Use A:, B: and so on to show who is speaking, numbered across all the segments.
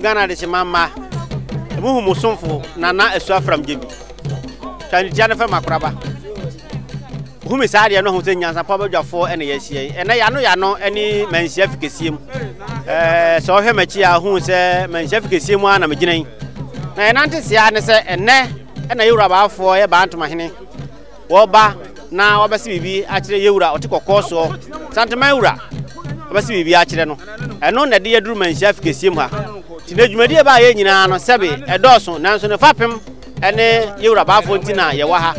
A: Ghana de mama mu musumfo nana esua from jebi tani tiane fa makraba hu me saade no hu se NYANSAPO badwafo ene yehie ene ya no ene manhia fikesiem so hwe machi a hu se manhia fikesiem ana meginan na enante sia ne se ene yewura baafo ye Bantamahene wo ba na wabasi bibi akire yewura otikokko so santema yewura wabasi bibi akire no eno na de yeduru manhia fikesiem ha tinadwumadi ba ye nyina no sebe edoso nanso ne fapem ene yewura baafo ntina ye wa ha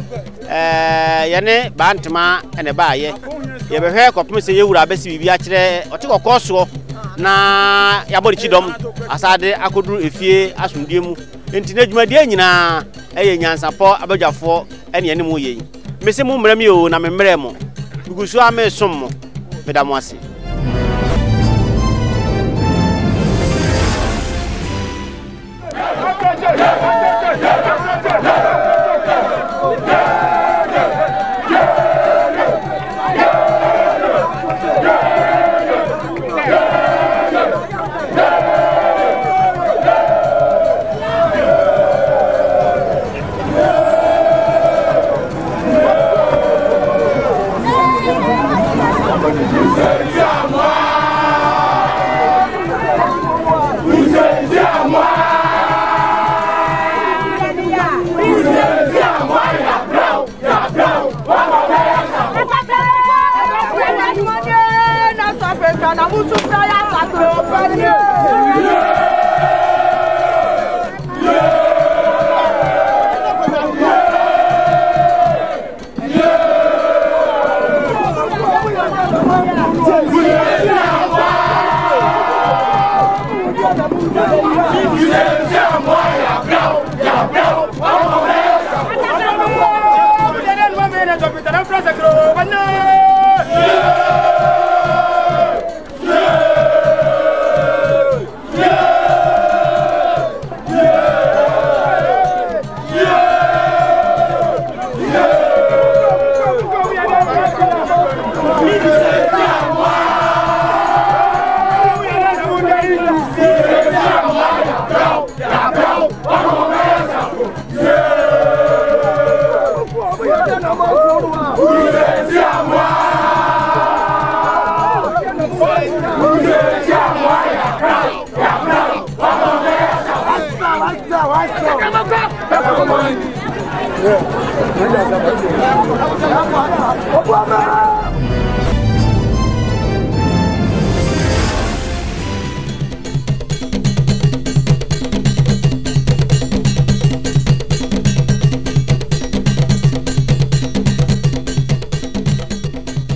A: yene Bantama ene ba ye behwe kopem se yewura abasi bibi akire otikokko so na yabori chidom asade akoduru efie asundie mu enti adwumadi nyina NYANSAPO abadwafo ene ene mu ye mese mu mrami o na memre mo gugusu amesom mo medamo ase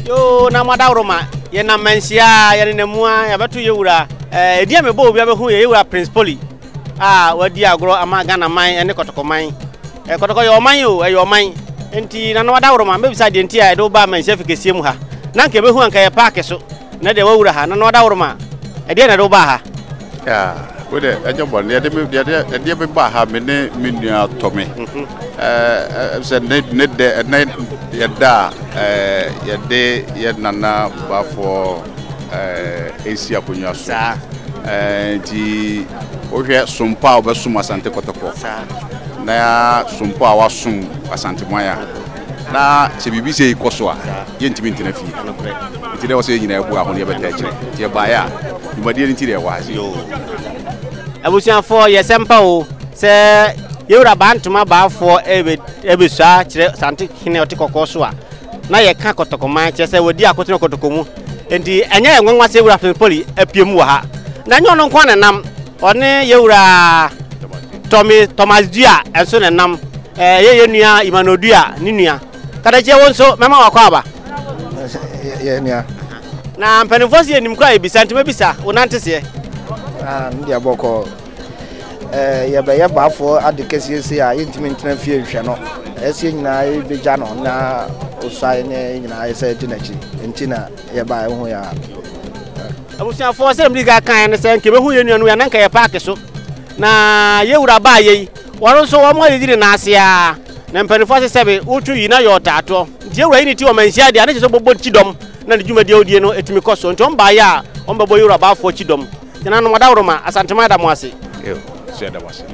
A: yo na madawroma ye na mansia ye ne mua ya batu yewura edia me bo obi abehu ye yewura principally wadi agro ama Ghana man ene kotokoman kotoko yo man yo yo man enti na madawroma me bisa de enti a do ba mansia fikesiem ha na nke behu anka ye park so na de wawura ha na madawroma edia na do ba ha
B: ya wode ajobon ye de be ba ha me ne minua tome se ne de na yada yade yednana bafo esi akonwa so di ohwe sompa obesum Asante kotoko na sompa wasum Asante moya na che bibi se ikoso a yentimi ntina fi ntide wo se nyina ebu ahon ye beta kire tie ba ya dubade ntire wa yo
A: abusian for yesempa o se yewura Bantama baafo ebesua kire Asantehene otikokko so a na ye ka kotokoman kire se wodi akotene kotokomu enti enye enwanwa se yewura poli apiemu wa ha na nyo no nkwa nam one yewura Thomas Dua enso ne nam ye nua Imanodua ni nua kada je wonso mema wakwa aba
C: ye nua
A: na mpanifo se enim kwa ebisa ntime bisa wonante se
C: ndi aboko ye be ye baafo adekesi se a yentime ntena fie hwe no ese nyina e beja no na osai ne nyina ye se dinachi entina ye ba hu ya
A: abusia for se mliga kan ne se nke be hu ye nua no ya nanka ye park so na yewura ba ye waro so wo mo yidire na ase a na mpanifo se sebe utu yi na yo tato yewura yi ni ti o manhia dia na so bobo chidom na de dwuma dia odie no etimi koso nti on ba ya on babo yewura baafo chidom na no madawroma Asante madam ase
B: so yɛda wase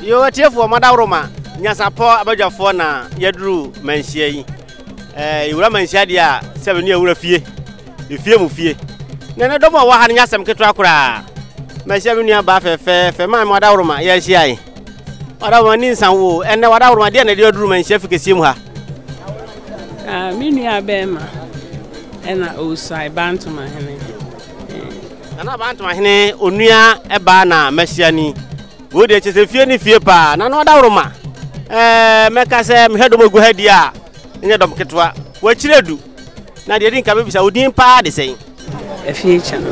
A: yo atiefo madawroma NYANSAPO abadwafo na yaduru manhia yi yura manhia dia sebe ne yura fie mu fie ne domo wa ha nyasem ketwa kura manhia me nua ba fe ma madawroma ya hia yi madawroma ni nsanwo ene madawroma dia na dia duru manhia fikesie mu ha
D: me nua bema ena osai Bantamahene
A: ana Bantamahene onua eba na mahia ni wo de chese fie ni fie pa na no dawroma meka se mhedo mogu hadi a nye dom ketwa wa kiredu na de din ka be bisa odin pa de sen
D: efie chan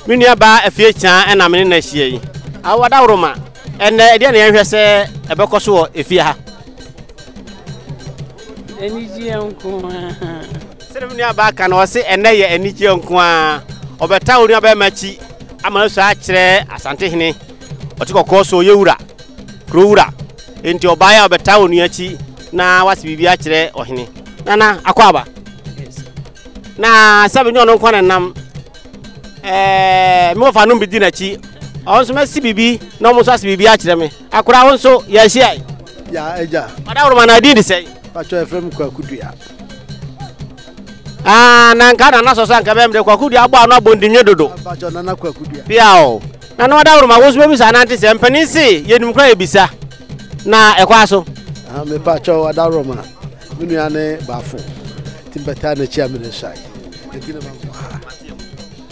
A: minua ba efie chan na me na hie yi awa dawroma ene de na yehwe se ebekoso efie ha
D: eniji enko
A: sere minua ba ka no se ene ye eniji enko a obeta onua ba machi amana so a kire Asantehene otikoko so yewura krowura enti obaya obeta onua chi na wase bibi a kire ohene nana akwaba na sabe nyo no nkwana nam me ofa no bidi na chi onso masi bibi na omo so ase bibi a kire me akura wonso ya hia
C: ya eja
A: madawroma na di sei
C: pacho efrem kwakudua
A: na nkana na so sanka bemde kwakudua agba no abondinye dodo
C: pacho nana kwakudua
A: piao na no madawroma wo so bisa na ante se mpanisi yenum kra ebisa na ekwa so
C: me pacho adawroma minua ne bafo timbeta na chia me sai edina ma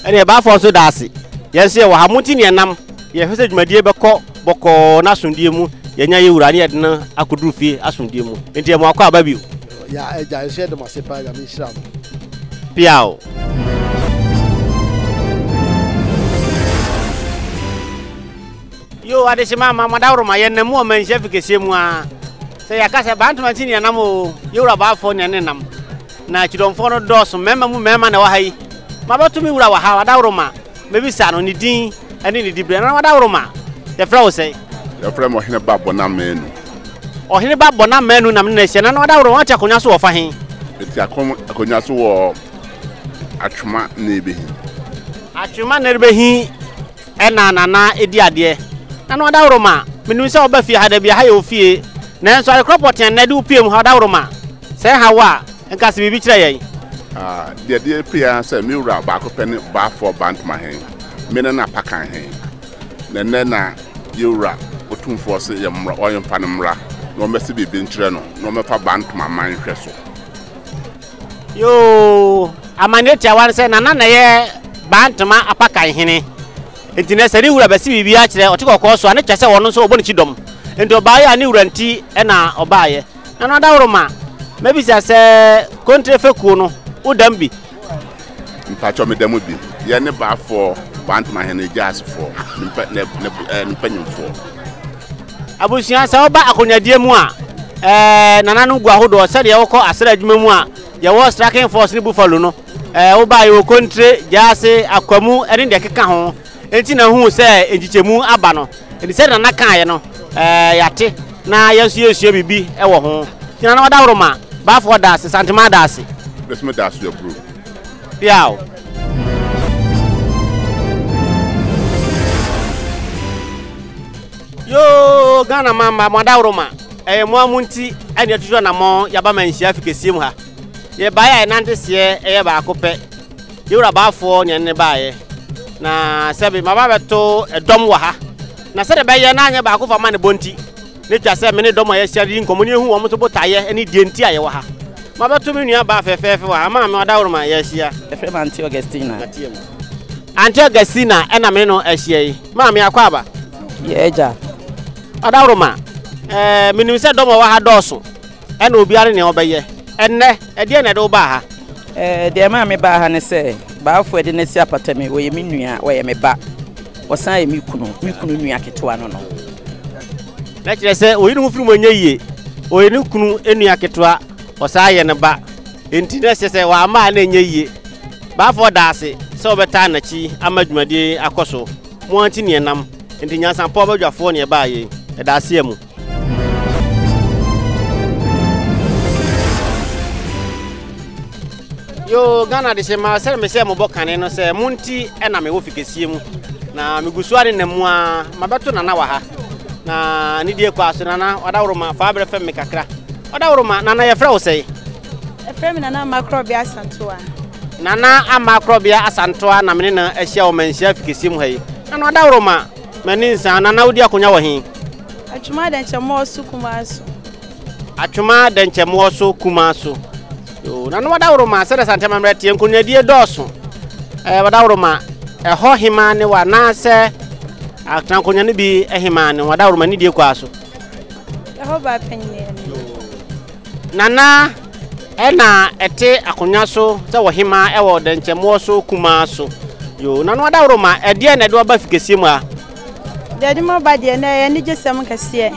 A: ene bafo so daase yense wo hamuti ne nam ye hwese dwumadie bekọ boko na sondie mu yenya yewura ne yedena akoduru fie asondie mu enti mo akọ aba bio
C: ya eja ese de masepa ya me hira mo
A: piao yo adeshima madawroma yenemu o manhia fikesie mu a se yakase Bantamahene ne nam o yewura bafo ne ne nam na chidomfo no doso mema mu mema na wa hai mabatumi wura wa ha madawroma mebisa no ni din ene ni dibre na madawroma ye fra wo sei
B: ye fra mo hene babbo na menu
A: ohene babbo na menu nam na hye na madawroma wa chakonya so wo fa hen
B: eti akonya so wo atwuma na ebehi
A: atwuma na ebehi ena nana edi ade na madawroma menu se oba fie ha da bia ha ye ofie na enso akropot en na de upiem ha madawroma se ha wa enka se bibi kire yei
B: de pia se mi wura ba ko pene ba for Bantamahene me na Akan hen na yewura otumfo se ye mra oyen fa ne mra no mesi bibi nkire no no mefa Bantamahene hwe so
A: yo amaneti awan se nana na ye Bantama Akan hen enti na se ni wura besi bibi a kire otikoko so ane kyese wono so oboni chidom enti obaye ani wura nti na obaye na madawroma mebisa se kontre feku no udambi
B: mpacho me demu bi ye ne ba for Bantamahene jas for mpanyimfo
A: abusia sa oba akonyadie mu a nana no gu ahodo se de wokọ asra adwuma mu a ye wo striking force ni buffalo no oba ye kontre jase akwamu ene de keka ho enti na hu se ejichemu aba no enti se nana kan ye no yate na yesu bibi ewo ho tina na madawroma ba for das santima das
B: besme das your bro
A: piao yo Ghana mama madawroma mo amunti ene tutu na mo yaba manhia fikesie mu ha ye ba ya nante se ye ba akopɛ yewura ba fo ne ne ba ye na sebe mama beto edom wa ha na se de ba ye na anya ba akofa ma ne bonti ne twa se me ne dom ya hyari nkomoni ehu wo mo to botaye ene die nti aye wa ha mabeto me nua ba fefefe wa ama me madawroma ya hia
E: efrem Auntie Augustina
A: Auntie Augustina ena me no ahia yi ma me akwa aba
E: ye eja
A: madawroma menim se dom wa ha doso ena obiare ne obeye enne ede na de oba ha
E: de ma me ba ha ne se ba afo de ne si apatame wo ye me nua wo ye me ba wosan ye mi kunu nua ketewa no no
A: na kire se oyinu mu firim anyeye oyinu kunu enua ketewa wosan ye ne ba enti na se wa ma na anyeye ba fo daase se obeta na chi amadwumade akoso mo anti ne nam enti NYANSAPO badwafo ne ba ye daase emu Yo Ghana de sema se me se mo bokane no se munti e na me wo fikesie mu na me gusuare na mu a mabeto na wa ha na ni die kwa so na wadawroma fa abre fem me kakra wadawroma na ye fra wo sei
F: e fra me na makrobia asantoa
A: nana amakrobia asantoa na me na ahia wo manhia fikesie mu hayi na wadawroma mani nsa na wodi akonya wo he
F: atwuma de nchemo so kumaso
A: atwuma de nchemo so kumaso yo na wadawroma se de Asante mamre tie nkonya die doso wadawroma ho hima ne wa na se akran konya ne bi ehima ne wadawroma ni die kwa so
F: ho ba penye
A: nana ena ete akonya so se wo hima e wo de nchemo so kumaso yo na wadawroma de na de oba fikesie mu a
F: de mo ba de na ye ni jesem kase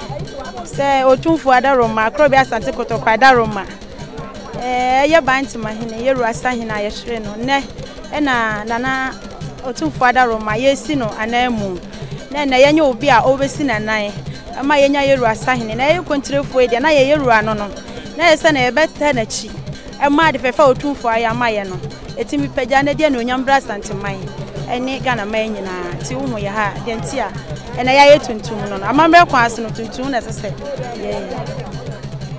F: se otumfu adaroma akrobia Asante kotokwa adaroma ye Bantamahene ye Asantehene ayehre no ne na nana otumfu adaroma ye si no anamu na ye nya obi a obesi nanan ama ye nya ye Asantehene na ye kontrefo e de na ye ano no na ye se na ye beta na chi ama de fefa otumfu aye ama ye no etimi pagya na de na onyambra Asantehene ene Ghana man nyina ti wo ye ha de ntia ena ye tuntum no amamre kwa ase no tuntum na sese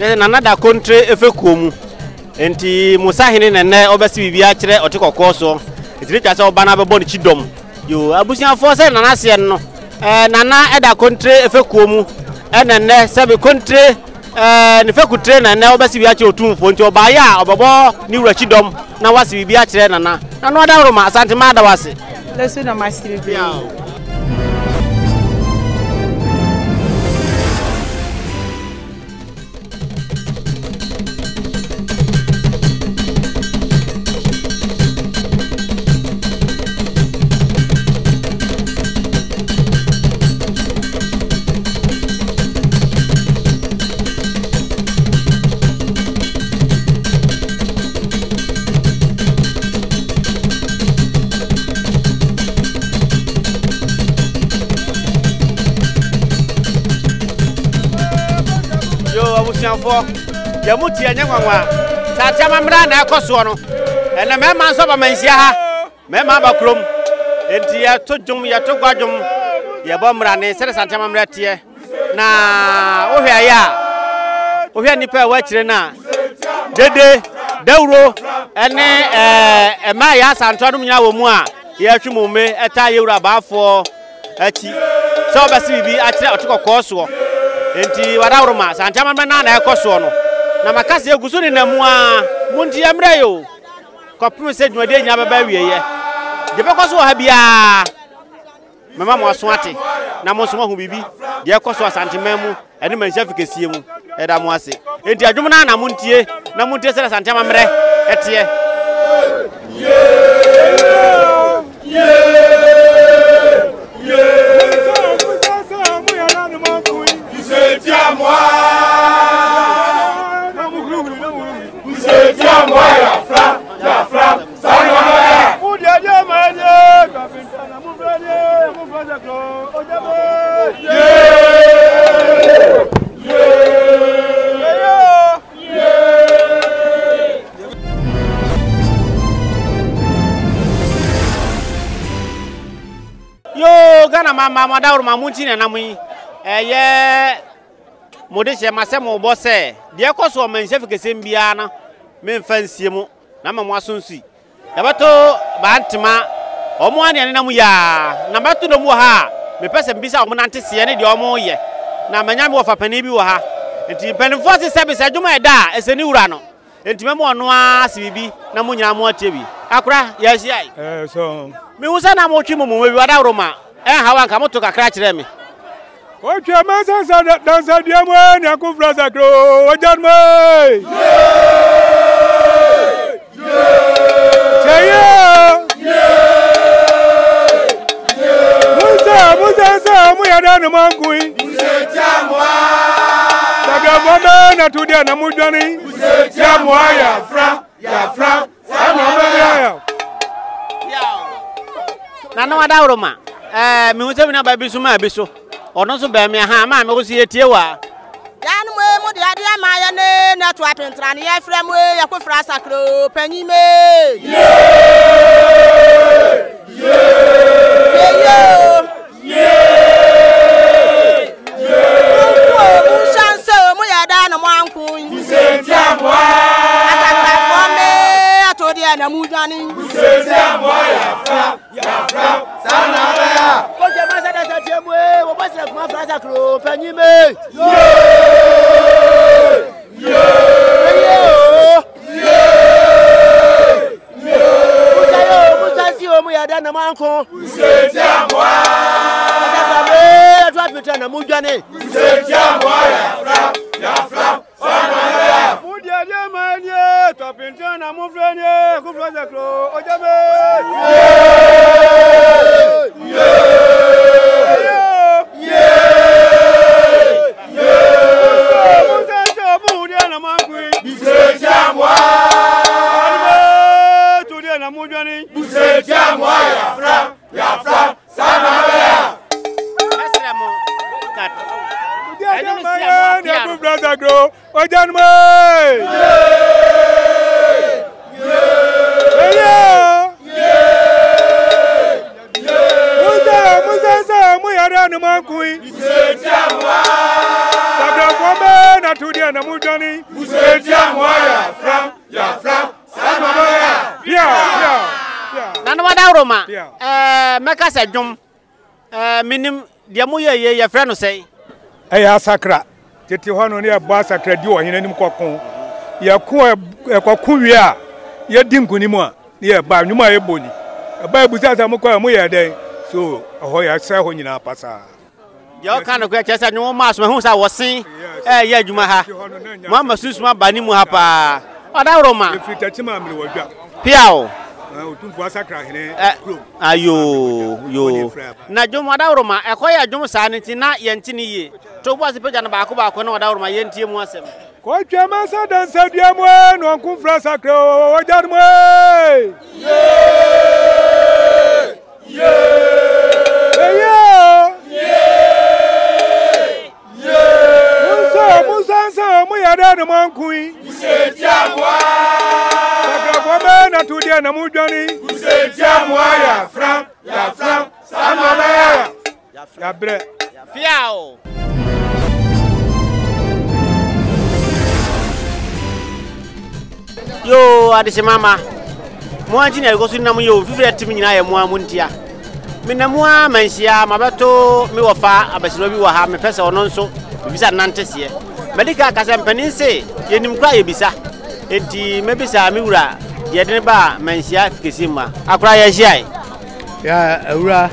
A: ye nana da kontre efekuomu enti musahene nene obesi bibia kire otekokko so etire twa se oba na bebo ni chidom yo abusiafo se nana se no nana eda kontre efekuomu enene se be kontre ne fekutre nene obesi bibia kire otumfo nti oba ya obebo ni wura chidom na wase bibia kire nana no wadawroma Asante ma da wase
F: lesu na masiri bia
A: for yamuti anyanwa tata mamra na ekoso no ene mema nso ba manhia ha mema ba krom enti ya to dwum ya to gwadwum ya bo mra ne sere Asante mamra tie na ohwa ya ohwa nipa wa kire na dede dawro ene ema ya Asante no nya wo mu a ya twumume eta yewura baafo achi so basi bibi akire otokokko so enti wadawroma Asante mamra na ekoso no na makase egusu ni na mu a munti emre yo kopim se dwade nya baba wieye de bekoso ha bia mama mo aso ate na mo so ho bibi de ekoso Asante mamu ene manhia fikesie mu eda mo ase enti adwum na muntie se Asante mamre etie yo Ghana mama wadawroma munti na namu eye modeshe masemo bo se de ekoso manhia fikese mbia na memfansie mu na mamwa sonsi yabato bantema omo ane na mu ya na bato no mu ha me pese mbisa omo nante se ne de omo ye na manya me wofa pani bi wo ha enti panifo se service adwuma eda eseni wura no enti memo ono a sibibi na mu nyina mu atie bi akura ya si ai
G: so
A: me wusa na mo twi mo we wadawroma hawa nka moto kakra kire me
G: oche masansa dansa diamo na ku frasa kro ojanme Musa mu ya danu mangui musetamwa daga mama na tudia na mudani musetamwa ya fra ya
A: na wadawroma me wusa mi na ba bisu ma bisu ono so ba me ha ma me wo si etie wa
H: yan mo mo dia dia ma ya ne na to apentra ne ya frɛ mo ya ko fra sakro panyi me Chance mo ya da na mo anku Busetia mo Asaka for me atodi na mu dwani Busetia mo ya fra sana ya ko je ma sada sa tie mo wo ba se ko fra sakro panyi me mu ya da na manko Busetia mo na mujane Busetia mo ya fra sana ya mudia dia manye topinta na mufranye ku froza kro ojabe Busetia mudia na manko Busetia mo tudia na mujane Busetia mo ya fra sana ya ya brother grow ojan mo musa mo yara no mankui Busetia mo tabra kwame na tudia na mujani Busetia mo ya fra sana ya nana wada roma meka se dwom minim dia mo ye ya fra no sei eya sakra tete hono ne ba sakra di ohene nim kokon ya kokon wi a ya dinkuni mu a ye ba nwum a ye boni ba busa sa mo kwa mo ye den so ho ya se ho nyina pasa ya ka no kwa chesa nwum ma so hu sa wosin ya adwuma ha mo ma susuma bani mu ha pa oda roma fitati ma mre wadwa piao otumfu asakra hene ayo na dwom oda roma ekoya dwom sa ne ti na ye ntini ye to bo asipeja na ba ko na oda roma ye ntie mu asem ko twema sa dan sadia mu no nkumfra sakra ojar mu musa mu ya da no mankui Busetia mo sakra kwame na tudia na mujani Busetia mo ya fra sana ya bre fiao yo adise mama mo anjina ko sunna mu yo fifre timi nyina ye mo amuntia minamua mansia mabeto mi wofa abasiro bi wo ha me pese ono nso bisa nantese medical kasampanin se yenim kwa yebisa enti mebisa mi wura ye den ba mansia fikesima akura ye hia ya awura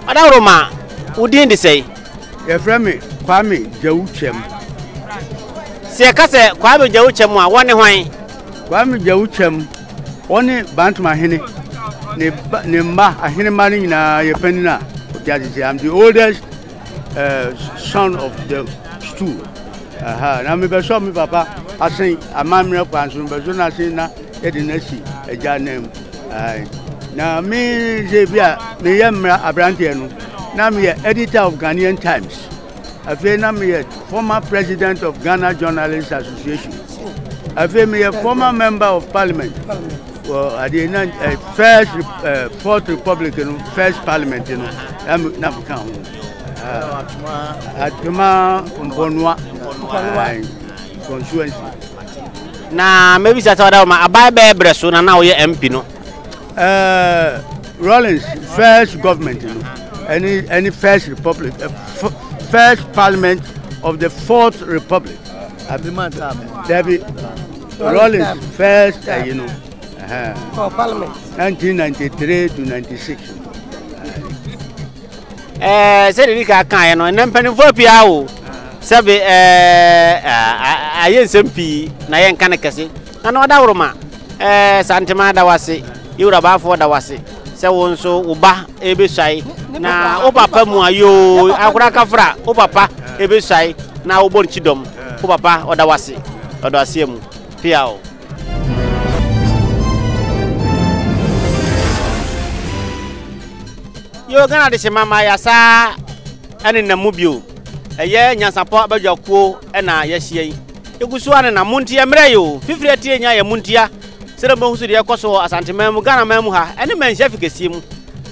H: ada roma udin de sei ye frame kwame jawuchem se kase kwame jawuchem a woni hwan kwame jawuchem woni Bantamahene ne ma ahene mani nyina ye panina otiaje am the oldest son of the stool na me be so me papa asen amamre kwanso be so na sen na e de na si eja nem na me je bia me yemra abrante no na me editor of Ghanaian Times afi na me former president of Ghana Journalists Association afi me former member of parliament well at the first fourth republic first parliament na kan atuma mbonwa constituency na maybe satawada ma abai be breso na wo ye MP no Rollins first government any first republic first parliament of the fourth republic abimanta David Rollins first for parliament 1993 to 96 say the ka kan no na mpani fo pia o sebe ayen sempi na yen kan kese na oda woroma santema da wase yura ba fo da wase se wonso uba ebesai na o papa mu ayo akura kafra o papa ebesai na o bon chidom o papa oda wase mu pia o yo Ghana de mama ya sa ani na mubio
A: eye nyansapo abadwakuo na yehye yi egusu ane na muntia mre yo fifiri atie nya ye muntia sere mahusu de yakoso asante mem Ghana mem ha ene menhia fikesie mu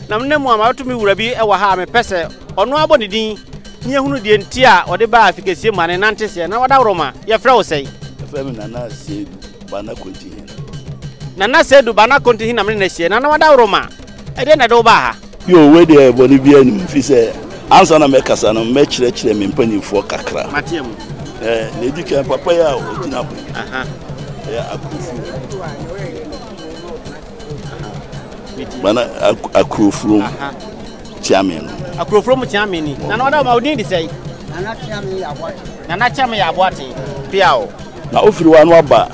A: na mnemu amatumi wura bi ewa ha me pese ono abo ne din nye hunu de ntia ode ba fikesie mu ane nantese na wada woroma ye frɛ wo sei
I: fami nana sedu bana kontihin
A: nana sedu bana kontihin na mne na hie na wada woroma ede na do ba ha
I: yo we de boni bia ni fi se ansa na mekasa no me kire me mpanifo kakra
A: matiam
I: ne dika papa ya ogina bo
A: aha
I: ya akufu bana akrofrum chairman
A: akrofrum chairman na wada ma odin di sei nana chairman ya aboate piao
I: na ofiri wa no aba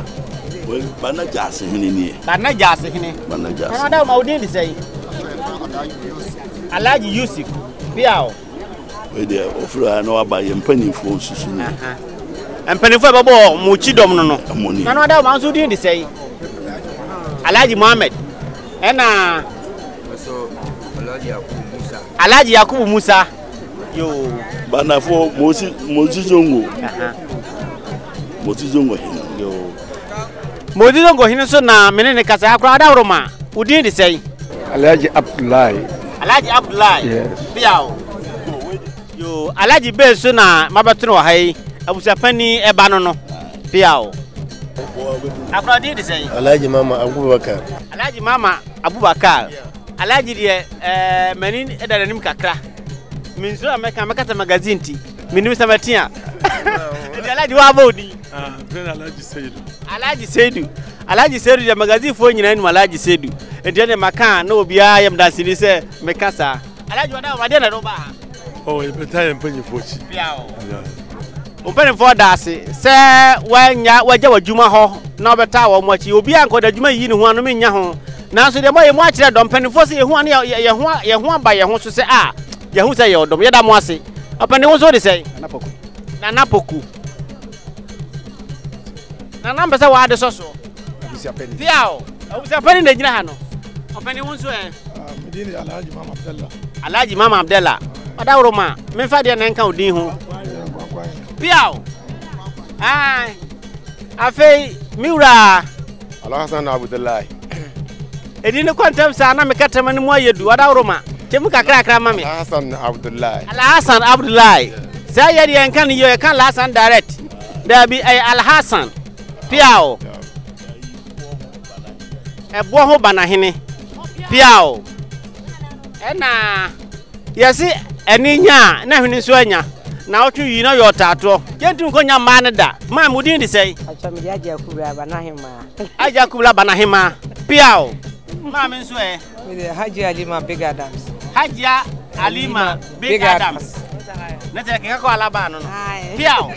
I: bana jase hene ni
A: bana jase hene
I: bana jase
A: na wada ma odin di sei Alhaji Yusuf piao
I: we de ofiri wa no aba ye mpanifo nsusu ni
A: mpanifo e babo mu chidom no na wada ma nso odin di sei Alhaji Mohammed ena Alhaji Yakubu Musa yo
I: bana fo Mozi Zongo Mozi Zongo hino
A: yo Mozi Zongo hino so na menene kasa akra da roma udin di sei
G: Alhaji Abdullahi
A: yes piao yo Alhaji Ben so na mabatino wa hai abusa pani e ba no piao akra di di sei
J: Alhaji Mama Abubakar Alhaji de manin
A: edaranim kakra minzo ameka mekata magazine ti minim samatia Alhaji wa bodi Alhaji Seidu de magazine fo nyina ni Alhaji Seidu entiane maka na obia yam dasini se mekasa Alhaji wada wade na do ba
G: oh e beta mpanyi fochi
A: piao umpene fo dase se wanya waja wadwuma ho na obeta wo mochi obia nko da dwuma yi ni ho anu menya ho na so de mo ye mo akire dom penifo se ye ho aba ye ho so se a ye ho se ye odom ye da mo ase apane wo so de se na napoku na namba se wa de so piao abusia pani na nyina ha no apane wo so
G: medini
A: Alhaji Mama Abdallah wada woroma me fa de na nka odin ho piao ai afei miura
J: Alhassan Abdullahi
A: edini kwantam sa na mekata mani mo yedu wada woroma temu kakra mami
J: Alhassan
A: Abdullahi sa yedi en kan yo kan Alhassan direct da bi ay Alhassan piao e bo ho Bantamahene piao ena yesi eninya na hwini so anya na otu yi na yo tato kentum ko nya ma ne da ma mudin di sei
K: acha mi aja kubra
A: Banahima piao ma men so
K: Haji Alima Big Adams
A: na te ke ko alaba no piao